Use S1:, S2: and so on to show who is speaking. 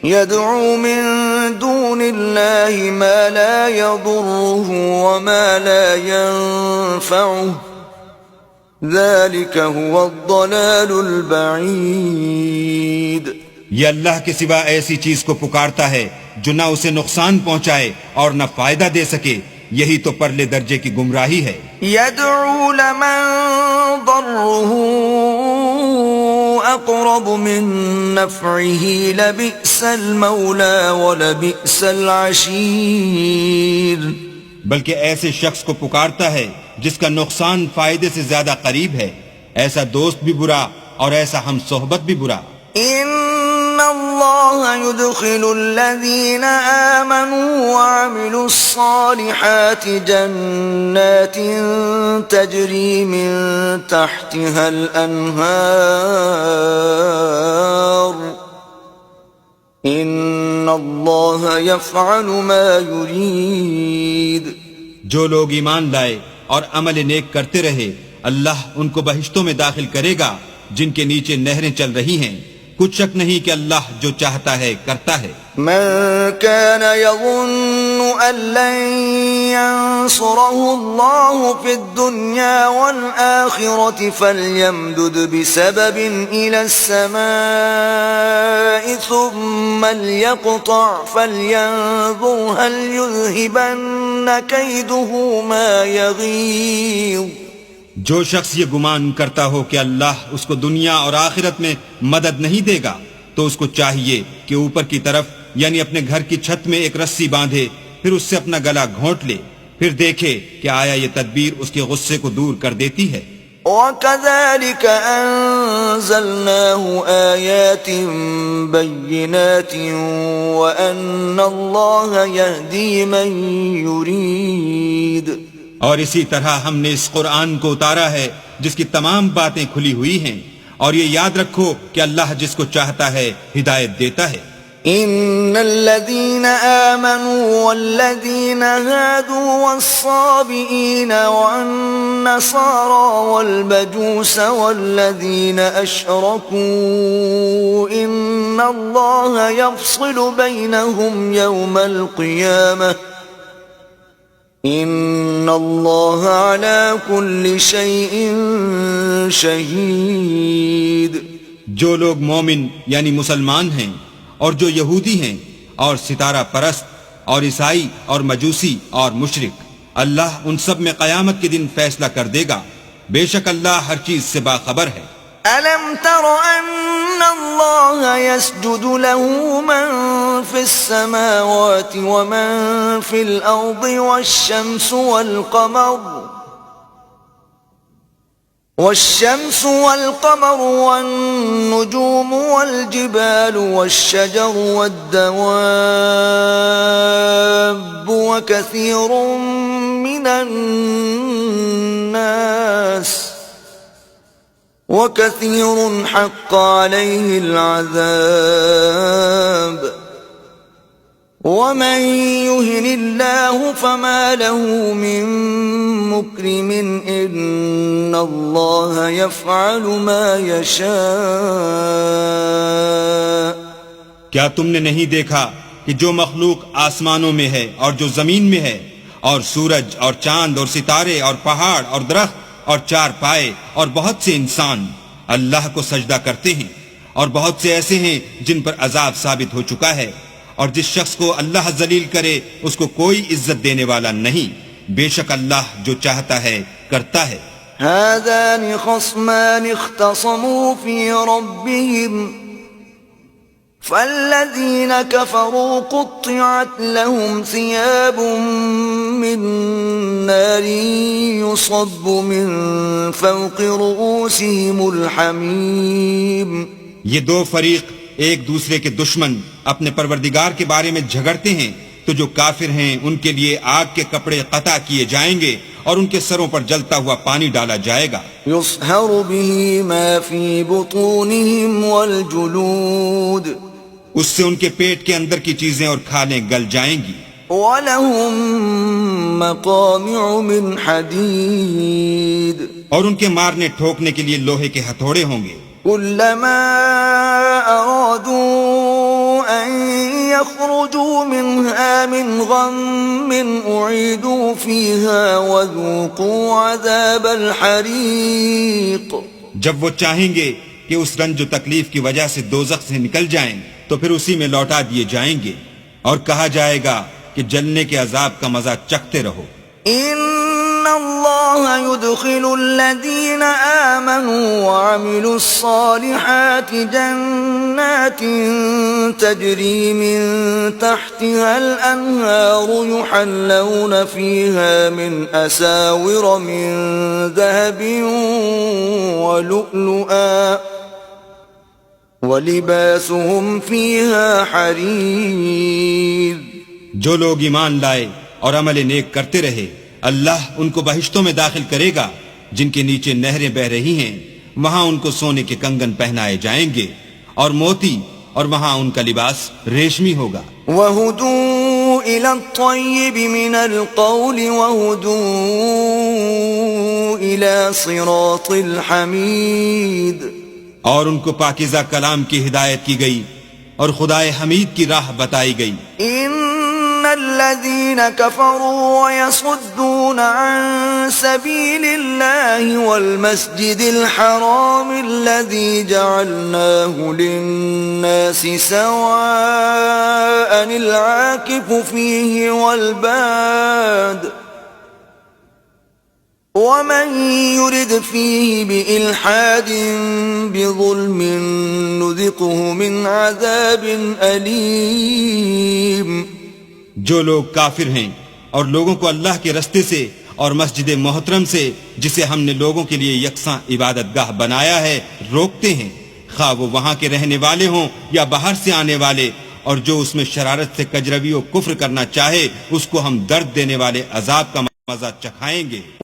S1: يدعو من دون الله ما لا يضره وما لا ينفعه ذلك هو الضلال البعید.
S2: یہ اللہ کے سوا ایسی چیز کو پکارتا ہے جو نہ اسے نقصان پہنچائے اور نہ فائدہ دے سکے، یہی تو پرلے درجے کی گمراہی ہے.
S1: يدعو لمن ضره اقرب من نفعه لبئس المولى ولبئس العشیر.
S2: بلکہ ایسے شخص کو پکارتا ہے جس کا نقصان فائدے سے زیادہ قریب ہے، ایسا دوست بھی برا اور ایسا ہم صحبت بھی برا.
S1: ان اللہ يدخل الذین آمنوا وعملوا الصالحات جنات تجری من تحتها الانہار ان اللہ یفعل ما یرید.
S2: جو لوگ ایمان لائے اور عمل نیک کرتے رہے، اللہ ان کو بہشتوں میں داخل کرے گا جن کے نیچے نہریں چل رہی ہیں. کچھ شک نہیں کہ اللہ جو چاہتا ہے کرتا ہے.
S1: من كان يظن أن لن ينصره الله في الدنيا والآخرة فليمدد بسبب إلى السماء ثم ليقطع فلينظر هل يذهبن كيده ما يغيظ.
S2: جو شخص یہ گمان کرتا ہو کہ اللہ اس کو دنیا اور آخرت میں مدد نہیں دے گا تو اس کو چاہیے کہ اوپر کی طرف یعنی اپنے گھر کی چھت میں ایک رسی باندھے، پھر اس سے اپنا گلا گھونٹ لے، پھر دیکھے کہ آیا یہ تدبیر اس کے غصے کو دور کر دیتی ہے.
S1: وَكَذَلِكَ أَنزَلْنَاهُ آيَاتٍ بَيِّنَاتٍ وَأَنَّ اللَّهَ يَهْدِي مَن يُرِيدُ.
S2: اور اسی طرح ہم نے اس قرآن کو اتارا ہے جس کی تمام باتیں کھلی ہوئی ہیں، اور یہ یاد رکھو کہ اللہ جس کو چاہتا ہے ہدایت دیتا ہے.
S1: ان الذين آمنوا والذين هادوا والصابئين والنصارى والمجوس والذين أشركوا إن الله يفصل بينهم يوم القيامة ان اللہ علی کل شیء شہید.
S2: جو لوگ مومن یعنی مسلمان ہیں اور جو یہودی ہیں اور ستارہ پرست اور عیسائی اور مجوسی اور مشرک، اللہ ان سب میں قیامت کے دن فیصلہ کر دے گا. بے شک اللہ ہر چیز سے باخبر ہے.
S1: ألم تر أن الله يسجد له من في السماوات ومن في الأرض والشمس والقمر والنجوم والجبال والشجر والدواب وكثير من الناس وَكَثِيرٌ حَقَّ عَلَيْهِ الْعَذَابُ وَمَنْ يُهِنِ اللَّهُ فَمَا لَهُ مِنْ مُكْرِمٍ إِنَّ اللَّهَ يَفْعَلُ مَا يَشَاءُ.
S2: کیا تم نے نہیں دیکھا کہ جو مخلوق آسمانوں میں ہے اور جو زمین میں ہے، اور سورج اور چاند اور ستارے اور پہاڑ اور درخت اور چار پائے اور بہت سے انسان اللہ کو سجدہ کرتے ہیں، اور بہت سے ایسے ہیں جن پر عذاب ثابت ہو چکا ہے، اور جس شخص کو اللہ ذلیل کرے اس کو کوئی عزت دینے والا نہیں. بے شک اللہ جو چاہتا ہے کرتا ہے.
S1: هذان خصمان اختصموا في ربهم فالذين كفروا قطعت لهم ثياب من نار يصب من فوق رؤوسهم الحميم.
S2: یہ دو فریق ایک دوسرے کے دشمن اپنے پروردگار کے بارے میں جھگڑتے ہیں، تو جو کافر ہیں ان کے لیے آگ کے کپڑے قطع کیے جائیں گے اور ان کے سروں پر جلتا ہوا پانی ڈالا جائے گا.
S1: يصهر به ما في بطونهم والجلود.
S2: اس سے ان کے پیٹ کے اندر کی چیزیں اور کھالیں گل جائیں گی.
S1: وَلَهُم مَّقَامِعُ مِنْ حَدِيدٍ.
S2: اور ان کے مارنے ٹھوکنے کے لیے لوہے کے ہتھوڑے ہوں گے.
S1: كُلَّمَا أَرَادُوا أن يخرجوا منها من غم أعيدوا فيها وذوقوا عذاب الحريق.
S2: جب وہ چاہیں گے کہ اس رنج و تکلیف کی وجہ سے دوزخ سے نکل جائیں تو پھر اسی میں لوٹا دیے جائیں گے اور کہا جائے گا کہ جلنے کے عذاب کا مزہ چکھتے رہو.
S1: إن الله يدخل الذين آمنوا وعملوا الصالحات جنات تجري من تحتها الأنهار يحلون فيها من أساور من ذهب ولؤلؤا ولباسهم فيها حرير.
S2: جو لوگ ایمان لائے اور عمل نیک کرتے رہے اللہ ان کو بہشتوں میں داخل کرے گا جن کے نیچے نہریں بہ رہی ہیں، وہاں ان کو سونے کے کنگن پہنائے جائیں گے اور موتی، اور وہاں ان کا لباس ریشمی ہوگا.
S1: وَهُدُوا إِلَى الطَّيِّبِ مِنَ الْقَوْلِ وَهُدُوا إِلَى صِرَاطِ الْحَمِيدِ.
S2: اور ان کو پاکیزہ کلام کی ہدایت کی گئی اور خدائے حمید کی راہ بتائی گئی.
S1: الذين كفروا ويصدون عن سبيل الله والمسجد الحرام الذي جعلناه للناس سواء العاكف فيه والباد ومن يرد فيه بإلحاد بظلم نذقه من عذاب أليم.
S2: جو لوگ کافر ہیں اور لوگوں کو اللہ کے رستے سے اور مسجد محترم سے جسے ہم نے لوگوں کے لیے یکساں عبادت گاہ بنایا ہے روکتے ہیں، خواہ وہ وہاں کے رہنے والے ہوں یا باہر سے آنے والے، اور جو اس میں شرارت سے کجروی و کفر کرنا چاہے اس کو ہم درد دینے والے عذاب کا مزہ چکھائیں گے.